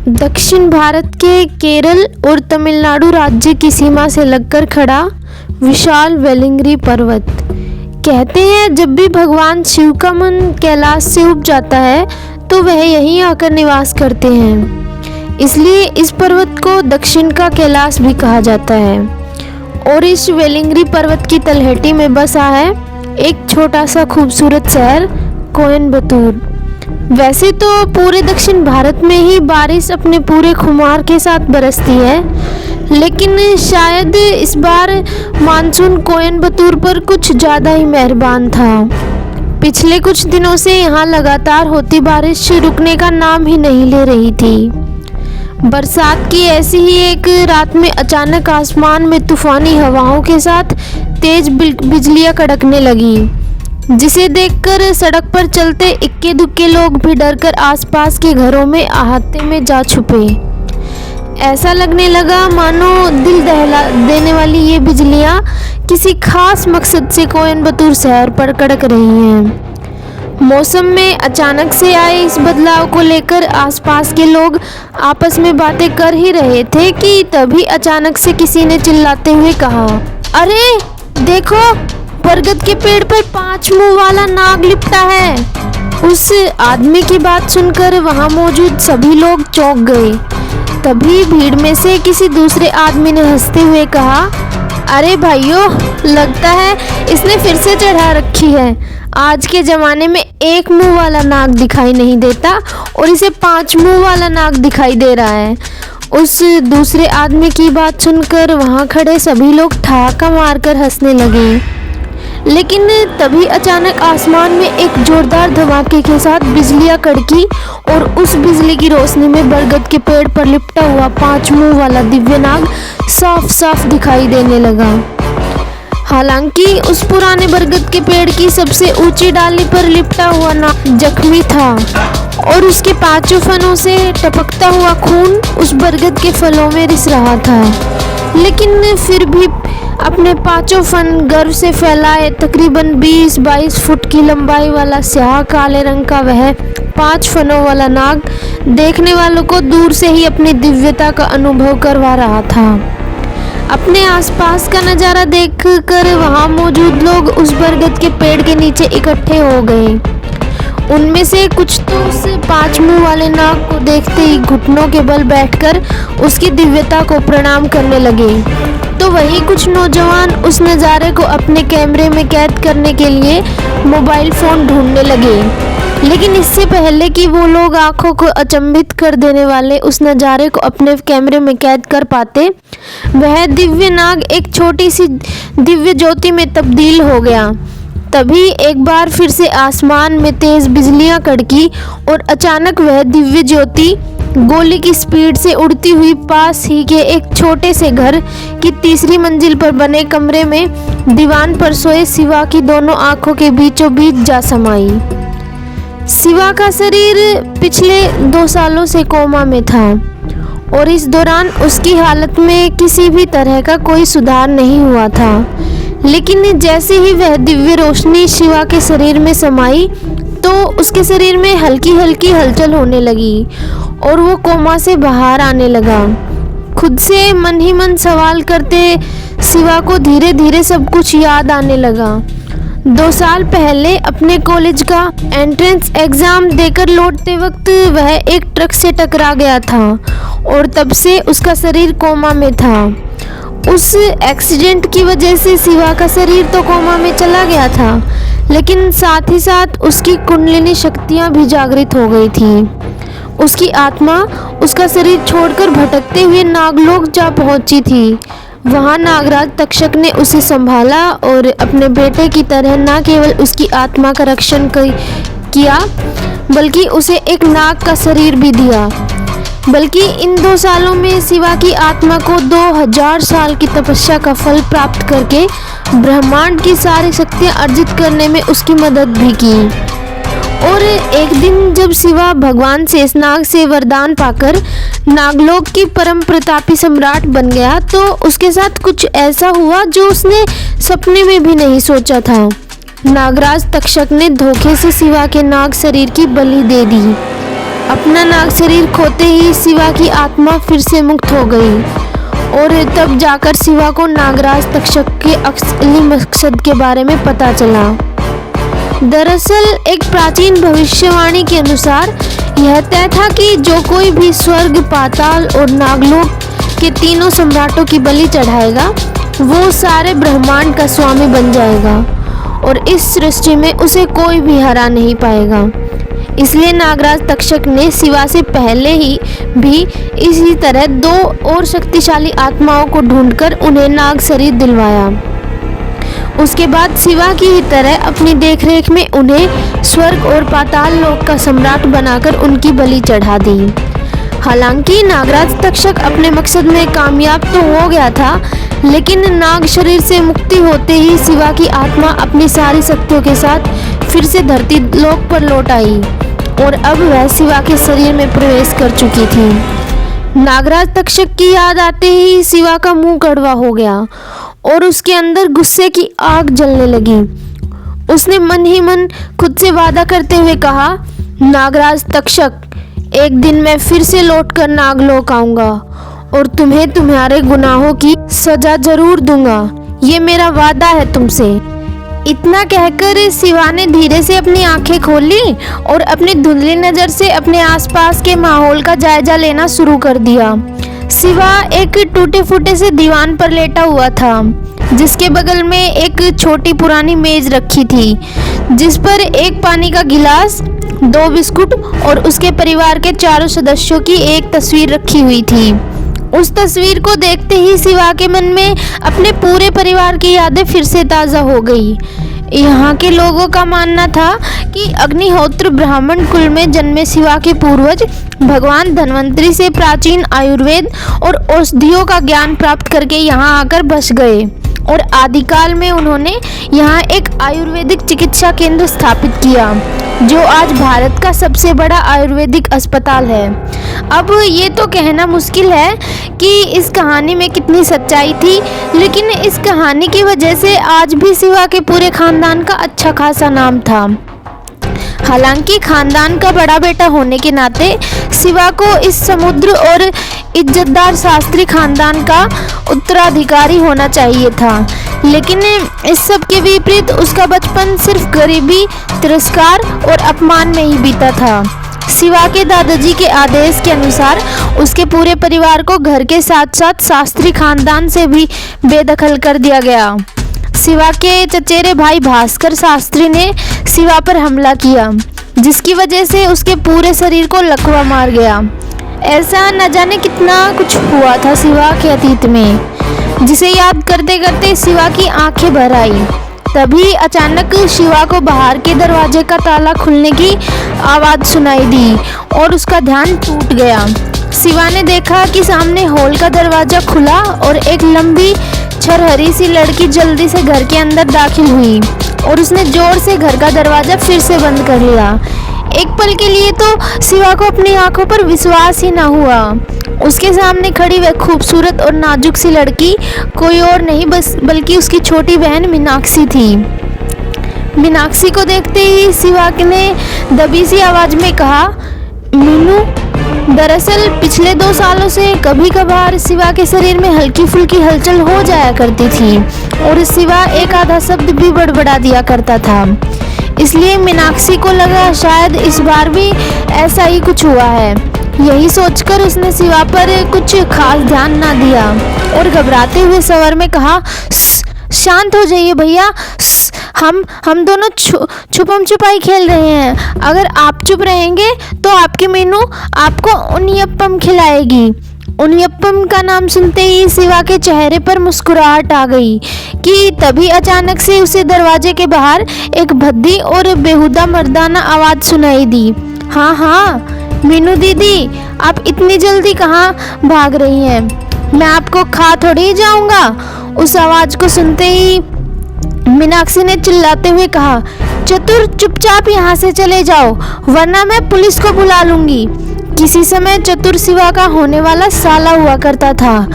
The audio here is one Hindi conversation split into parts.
दक्षिण भारत के केरल और तमिलनाडु राज्य की सीमा से लगकर खड़ा विशाल वेलिंगरी पर्वत। कहते हैं जब भी भगवान शिव का मन कैलाश से उब जाता है तो वह यहीं आकर निवास करते हैं। इसलिए इस पर्वत को दक्षिण का कैलाश भी कहा जाता है। और इस वेलिंगरी पर्वत की तलहटी में बसा है एक छोटा सा खूबसूरत शहर कोयम्बतूर। वैसे तो पूरे दक्षिण भारत में ही बारिश अपने पूरे खुमार के साथ बरसती है, लेकिन शायद इस बार मानसून कोयम्बतूर पर कुछ ज़्यादा ही मेहरबान था। पिछले कुछ दिनों से यहाँ लगातार होती बारिश रुकने का नाम ही नहीं ले रही थी। बरसात की ऐसी ही एक रात में अचानक आसमान में तूफानी हवाओं के साथ तेज बिजलियाँ कड़कने लगी, जिसे देखकर सड़क पर चलते इक्के दुक्के लोग भी डरकर आसपास के घरों में आहते में जा छुपे। ऐसा लगने लगा मानो दिल दहला देने वाली ये बिजलियाँ किसी खास मकसद से कोयम्बतूर शहर पर कड़क रही हैं। मौसम में अचानक से आए इस बदलाव को लेकर आसपास के लोग आपस में बातें कर ही रहे थे कि तभी अचानक से किसी ने चिल्लाते हुए कहा, अरे देखो, बरगद के पेड़ पर 5 मुंह वाला नाग लिपटा है। उस आदमी की बात सुनकर वहां मौजूद सभी लोग चौंक गए। तभी भीड़ में से किसी दूसरे आदमी ने हंसते हुए कहा, अरे भाइयों, लगता है इसने फिर से चढ़ा रखी है। आज के ज़माने में 1 मुंह वाला नाग दिखाई नहीं देता और इसे 5 मुंह वाला नाग दिखाई दे रहा है। उस दूसरे आदमी की बात सुनकर वहां खड़े सभी लोग ठहाका मारकर हंसने लगे। लेकिन तभी अचानक आसमान में एक जोरदार धमाके के साथ बिजलियां कड़की और उस बिजली की रोशनी में बरगद के पेड़ पर लिपटा हुआ 5 मुंह वाला दिव्य नाग साफ साफ दिखाई देने लगा। हालांकि उस पुराने बरगद के पेड़ की सबसे ऊंची डाली पर लिपटा हुआ नाग जख्मी था और उसके 5 फनों से टपकता हुआ खून उस बरगद के फलों में रिस रहा था। लेकिन फिर भी अपने 5 फन गर्व से फैलाए तकरीबन 20-22 फुट की लंबाई वाला स्याह काले रंग का वह 5 फनों वाला नाग देखने वालों को दूर से ही अपनी दिव्यता का अनुभव करवा रहा था। अपने आसपास का नज़ारा देखकर वहां मौजूद लोग उस बरगद के पेड़ के नीचे इकट्ठे हो गए। उनमें से कुछ तो उस 5 मुंह वाले नाग को देखते ही घुटनों के बल बैठकर उसकी दिव्यता को प्रणाम करने लगे, तो वहीं कुछ नौजवान उस नज़ारे को अपने कैमरे में कैद करने के लिए मोबाइल फ़ोन ढूंढने लगे। लेकिन इससे पहले कि वो लोग आंखों को अचंभित कर देने वाले उस नज़ारे को अपने कैमरे में कैद कर पाते, वह दिव्य नाग एक छोटी सी दिव्य ज्योति में तब्दील हो गया। तभी एक बार फिर से आसमान में तेज बिजलियां कड़की और अचानक वह दिव्य ज्योति गोली की स्पीड से उड़ती हुई पास ही के एक छोटे से घर की 3री मंजिल पर बने कमरे में दीवान पर सोए शिवा की दोनों आंखों के बीचों बीच जा समाई। शिवा का शरीर पिछले 2 सालों से कोमा में था और इस दौरान उसकी हालत में किसी भी तरह का कोई सुधार नहीं हुआ था। लेकिन जैसे ही वह दिव्य रोशनी शिवा के शरीर में समाई तो उसके शरीर में हल्की हल्की हलचल होने लगी और वो कोमा से बाहर आने लगा। खुद से मन ही मन सवाल करते शिवा को धीरे धीरे सब कुछ याद आने लगा। 2 साल पहले अपने कॉलेज का एंट्रेंस एग्ज़ाम देकर लौटते वक्त वह एक ट्रक से टकरा गया था और तब से उसका शरीर कोमा में था। उस एक्सीडेंट की वजह से शिवा का शरीर तो कोमा में चला गया था, लेकिन साथ ही साथ उसकी कुंडलिनी शक्तियाँ भी जागृत हो गई थी। उसकी आत्मा उसका शरीर छोड़कर भटकते हुए नागलोक जा पहुंची थी। वहां नागराज तक्षक ने उसे संभाला और अपने बेटे की तरह न केवल उसकी आत्मा का रक्षण किया, बल्कि उसे एक नाग का शरीर भी दिया। बल्कि इन 2 सालों में शिवा की आत्मा को 2000 साल की तपस्या का फल प्राप्त करके ब्रह्मांड की सारी शक्तियाँ अर्जित करने में उसकी मदद भी की। और एक दिन जब शिवा भगवान शेषनाग से वरदान पाकर नागलोक की परम प्रतापी सम्राट बन गया, तो उसके साथ कुछ ऐसा हुआ जो उसने सपने में भी नहीं सोचा था। नागराज तक्षक ने धोखे से शिवा के नाग शरीर की बलि दे दी। अपना नाग शरीर खोते ही शिवा की आत्मा फिर से मुक्त हो गई और तब जाकर शिवा को नागराज तक्षक के असली मकसद के बारे में पता चला। दरअसल एक प्राचीन भविष्यवाणी के अनुसार यह तय था कि जो कोई भी स्वर्ग, पाताल और नागलोक के तीनों सम्राटों की बलि चढ़ाएगा वो सारे ब्रह्मांड का स्वामी बन जाएगा और इस सृष्टि में उसे कोई भी हरा नहीं पाएगा। इसलिए नागराज तक्षक ने शिवा से पहले ही भी इसी तरह 2 और शक्तिशाली आत्माओं को ढूंढकर उन्हें नाग शरीर दिलवाया। उसके बाद शिवा की ही तरह अपनी देखरेख में उन्हें स्वर्ग और पाताल लोक का सम्राट बनाकर उनकी बलि चढ़ा दी। हालांकि नागराज तक्षक अपने मकसद में कामयाब तो हो गया था, लेकिन नाग शरीर से मुक्ति होते ही शिवा की आत्मा अपनी सारी शक्तियों के साथ फिर से धरती लोक पर लौट आई और अब वह शिवा के शरीर में प्रवेश कर चुकी थी। नागराज तक्षक की याद आते ही शिवा का मुंह कड़वा हो गया और उसके अंदर गुस्से की आग जलने लगी। उसने मन ही मन खुद से वादा करते हुए कहा, नागराज तक्षक, एक दिन मैं फिर से लौटकर नागलोक आऊंगा और तुम्हें तुम्हारे गुनाहों की सजा जरूर दूंगा। ये मेरा वादा है तुमसे। इतना कहकर शिवा ने धीरे से अपनी आंखें खोली और अपनी धुंधली नज़र से अपने आसपास के माहौल का जायजा लेना शुरू कर दिया। शिवा एक टूटे फूटे से दीवान पर लेटा हुआ था, जिसके बगल में एक छोटी पुरानी मेज रखी थी, जिस पर एक पानी का गिलास, 2 बिस्कुट और उसके परिवार के 4 सदस्यों की एक तस्वीर रखी हुई थी। उस तस्वीर को देखते ही शिवा के मन में अपने पूरे परिवार की यादें फिर से ताज़ा हो गई। यहाँ के लोगों का मानना था कि अग्निहोत्र ब्राह्मण कुल में जन्मे शिवा के पूर्वज भगवान धन्वंतरी से प्राचीन आयुर्वेद और औषधियों का ज्ञान प्राप्त करके यहाँ आकर बस गए और आदिकाल में उन्होंने यहाँ एक आयुर्वेदिक चिकित्सा केंद्र स्थापित किया, जो आज भारत का सबसे बड़ा आयुर्वेदिक अस्पताल है। अब ये तो कहना मुश्किल है कि इस कहानी में कितनी सच्चाई थी, लेकिन इस कहानी की वजह से आज भी शिवा के पूरे खानदान का अच्छा खासा नाम था। हालांकि खानदान का बड़ा बेटा होने के नाते शिवा को इस समुद्र और इज्जतदार शास्त्री खानदान का उत्तराधिकारी होना चाहिए था, लेकिन इस सब के विपरीत उसका बचपन सिर्फ गरीबी, तिरस्कार और अपमान में ही बीता था। शिवा के दादाजी के आदेश के अनुसार उसके पूरे परिवार को घर के साथ साथ शास्त्री खानदान से भी बेदखल कर दिया गया। शिवा के चचेरे भाई भास्कर शास्त्री ने शिवा पर हमला किया, जिसकी वजह से उसके पूरे शरीर को लकवा मार गया। ऐसा न जाने कितना कुछ हुआ था शिवा के अतीत में, जिसे याद करते करते शिवा की आंखें भर आई। तभी अचानक शिवा को बाहर के दरवाजे का ताला खुलने की आवाज़ सुनाई दी और उसका ध्यान टूट गया। शिवा ने देखा कि सामने हॉल का दरवाज़ा खुला और एक लंबी छरहरी सी लड़की जल्दी से घर के अंदर दाखिल हुई और उसने जोर से घर का दरवाज़ा फिर से बंद कर लिया। एक पल के लिए तो शिवा को अपनी आंखों पर विश्वास ही ना हुआ। उसके सामने खड़ी वह खूबसूरत और नाजुक सी लड़की कोई और नहीं बल्कि उसकी छोटी बहन मीनाक्षी थी। मीनाक्षी को देखते ही शिवा ने दबी सी आवाज़ में कहा, मीनू। दरअसल पिछले 2 सालों से कभी कभार शिवा के शरीर में हल्की फुल्की हलचल हो जाया करती थी और शिवा एक आधा शब्द भी बड़बड़ा दिया करता था। इसलिए मीनाक्षी को लगा शायद इस बार भी ऐसा ही कुछ हुआ है। यही सोचकर उसने शिवा पर कुछ खास ध्यान ना दिया और घबराते हुए स्वर में कहा, शांत हो जाइए भैया, हम दोनों छुपम छुपाई खेल रहे हैं। अगर आप चुप रहेंगे तो आपकी मीनू आपको उनियप्पम खिलाएगी। उनियप्पम का नाम सुनते ही शिवा के चेहरे पर मुस्कुराहट आ गई कि तभी अचानक से उसे दरवाजे के बाहर एक भद्दी और बेहुदा मर्दाना आवाज़ सुनाई दी। हाँ मीनू दीदी, आप इतनी जल्दी कहाँ भाग रही हैं? मैं आपको खा थोड़ी जाऊँगा। उस आवाज़ को सुनते ही मीनाक्षी ने चिल्लाते हुए कहा, चतुर चुपचाप यहाँ से चले जाओ वरना मैं पुलिस को बुला लूँगी। किसी समय चतुर शिवा का होने वाला साला हुआ करता था,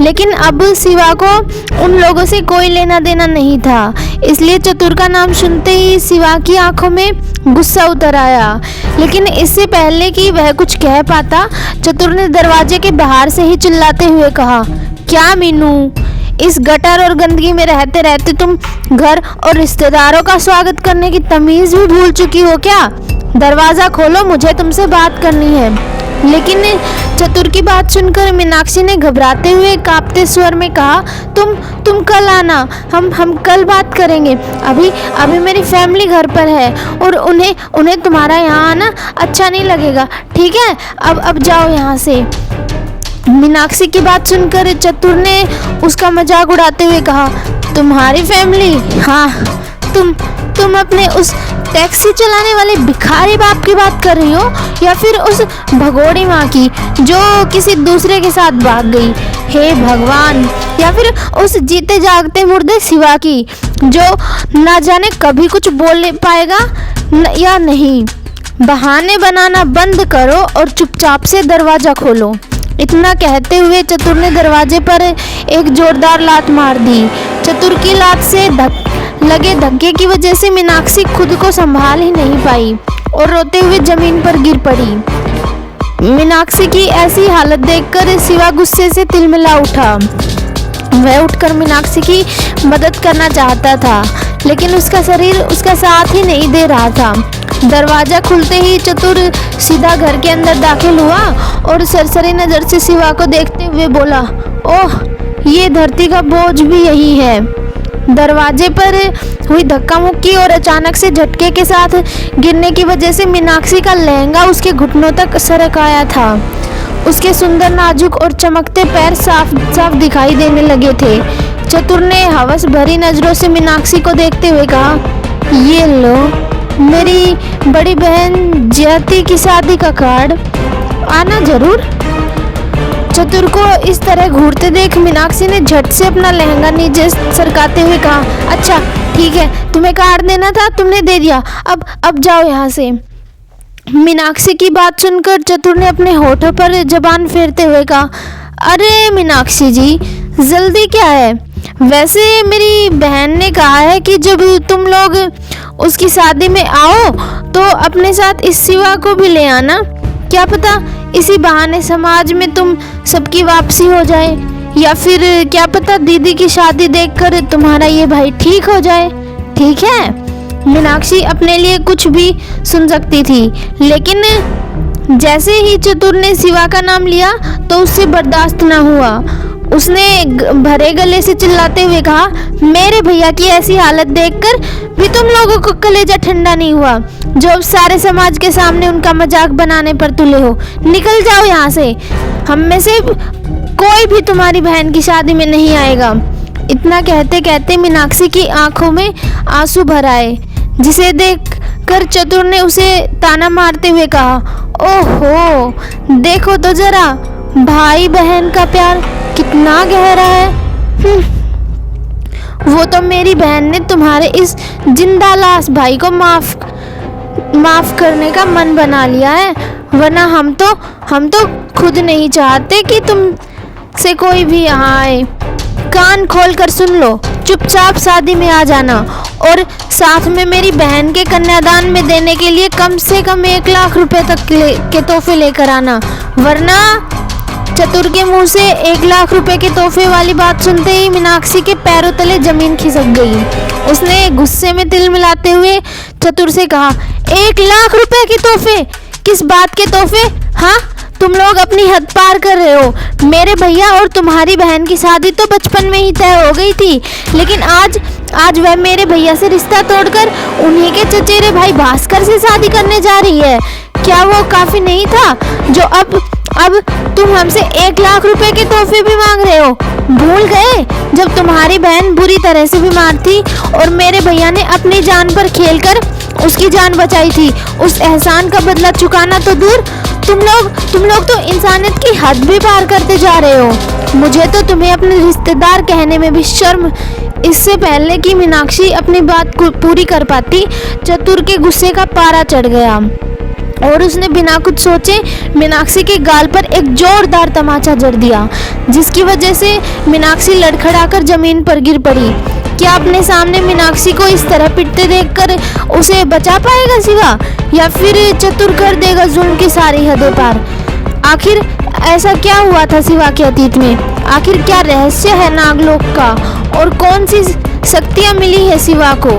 लेकिन अब शिवा को उन लोगों से कोई लेना देना नहीं था। इसलिए चतुर का नाम सुनते ही शिवा की आंखों में गुस्सा उतर आया। लेकिन इससे पहले कि वह कुछ कह पाता, चतुर ने दरवाजे के बाहर से ही चिल्लाते हुए कहा, क्या मीनू, इस गटर और गंदगी में रहते रहते तुम घर और रिश्तेदारों का स्वागत करने की तमीज भी भूल चुकी हो क्या? दरवाजा खोलो, मुझे तुमसे बात करनी है। लेकिन चतुर की बात सुनकर मीनाक्षी ने घबराते हुए कांपते स्वर में कहा, तुम कल आना, हम कल बात करेंगे। अभी मेरी फैमिली घर पर है और उन्हें तुम्हारा यहाँ आना अच्छा नहीं लगेगा, ठीक है? अब जाओ यहाँ से। मीनाक्षी की बात सुनकर चतुर ने उसका मजाक उड़ाते हुए कहा, तुम्हारी फैमिली? हाँ, तुम अपने उस टैक्सी चलाने वाले भिखारी बाप की बात कर रही हो या फिर उस भगोड़ी माँ की जो किसी दूसरे के साथ भाग गई? हे भगवान! या फिर उस जीते जागते मुर्दे शिवा की जो ना जाने कभी कुछ बोल पाएगा या नहीं। बहाने बनाना बंद करो और चुपचाप से दरवाजा खोलो। इतना कहते हुए चतुर ने दरवाजे पर एक जोरदार लात मार दी। चतुर की लात से लगे धक्के की वजह से मीनाक्षी खुद को संभाल ही नहीं पाई और रोते हुए जमीन पर गिर पड़ी। मीनाक्षी की ऐसी हालत देखकर शिवा गुस्से से तिलमिला उठा। वह उठकर मीनाक्षी की मदद करना चाहता था, लेकिन उसका शरीर उसका साथ ही नहीं दे रहा था। दरवाजा खुलते ही चतुर सीधा घर के अंदर दाखिल हुआ और सरसरी नजर से शिवा को देखते हुए बोला, ओह, ये धरती का बोझ भी यही है। दरवाजे पर हुई धक्का मुक्की और अचानक से झटके के साथ गिरने की वजह से मीनाक्षी का लहंगा उसके घुटनों तक सरक आया था। उसके सुंदर नाजुक और चमकते पैर साफ साफ दिखाई देने लगे थे। चतुर ने हवस भरी नजरों से मीनाक्षी को देखते हुए कहा, ये लो मेरी बड़ी बहन जयती की शादी का कार्ड, आना जरूर। चतुर को इस तरह घूरते देख मीनाक्षी ने झट से अपना लहंगा नीचे सरकाते हुए कहा, अच्छा ठीक है, तुम्हें कार्ड देना था, तुमने दे दिया, अब जाओ यहाँ से। मीनाक्षी की बात सुनकर चतुर ने अपने होठों पर जबान फेरते हुए कहा, अरे मीनाक्षी जी, जल्दी क्या है? वैसे मेरी बहन ने कहा है कि जब तुम लोग उसकी शादी में आओ तो अपने साथ इस शिवा को भी ले आना। क्या पता इसी बहाने समाज में तुम सबकी वापसी हो जाए, या फिर क्या पता दीदी की शादी देखकर तुम्हारा ये भाई ठीक हो जाए। ठीक है? मीनाक्षी अपने लिए कुछ भी सुन सकती थी, लेकिन जैसे ही चतुर ने शिवा का नाम लिया तो उससे बर्दाश्त न हुआ। उसने भरे गले से चिल्लाते हुए कहा, मेरे भैया की ऐसी हालत देखकर भी तुम लोगों को कलेजा ठंडा नहीं हुआ, जो अब सारे समाज के सामने उनका मजाक बनाने पर तुले हो। निकल जाओ यहाँ से, हम में से कोई भी तुम्हारी बहन की शादी में नहीं आएगा। इतना कहते कहते मीनाक्षी की आंखों में आंसू भर आए, जिसे देख कर चतुर ने उसे ताना मारते हुए कहा, ओहो, देखो तो जरा भाई बहन का प्यार कितना गहरा है। वो तो मेरी बहन ने तुम्हारे इस जिंदा लाश भाई को माफ करने का मन बना लिया है, वरना हम तो खुद नहीं चाहते कि तुम से कोई भी यहाँ आए। कान खोल कर सुन लो, चुपचाप शादी में आ जाना और साथ में मेरी बहन के कन्यादान में देने के लिए कम से कम 1 लाख रुपए तक के तोहफे लेकर आना, वरना। चतुर के मुंह से 1 लाख रुपए के तोहफे वाली बात सुनते ही मीनाक्षी के पैरों तले जमीन खिसक गई। उसने गुस्से में तिल मिलाते हुए चतुर से कहा, 1 लाख रुपए के तोहफे? किस बात के तोहफे? हाँ, तुम लोग अपनी हद पार कर रहे हो। मेरे भैया और तुम्हारी बहन की शादी तो बचपन में ही तय हो गई थी, लेकिन आज वह मेरे भैया से रिश्ता तोड़कर उन्हीं के चचेरे भाई भास्कर से शादी करने जा रही है। क्या वो काफी नहीं था जो अब तुम हमसे 1 लाख रुपए के तोहफे भी मांग रहे हो? भूल गए जब तुम्हारी बहन बुरी तरह से बीमार थी और मेरे भैया ने अपनी जान पर खेलकर उसकी जान बचाई थी? उस एहसान का बदला चुकाना तो दूर, तुम लोग तो इंसानियत की हद भी पार करते जा रहे हो। मुझे तो तुम्हें अपने रिश्तेदार कहने में भी शर्म। इससे पहले कि मीनाक्षी अपनी बात पूरी कर पाती, चतुर के गुस्से का पारा चढ़ गया और उसने बिना कुछ सोचे मीनाक्षी के गाल पर एक जोरदार तमाचा जड़ दिया, जिसकी वजह से मीनाक्षी लड़खड़ाकर जमीन पर गिर पड़ी। क्या अपने सामने मीनाक्षी को इस तरह पिटते देखकर उसे बचा पाएगा शिवा, या फिर चतुर कर देगा जुल्म की सारी हदें पार? आखिर ऐसा क्या हुआ था शिवा के अतीत में? आखिर क्या रहस्य है नागलोक का, और कौन सी शक्तियाँ मिली है शिवा को?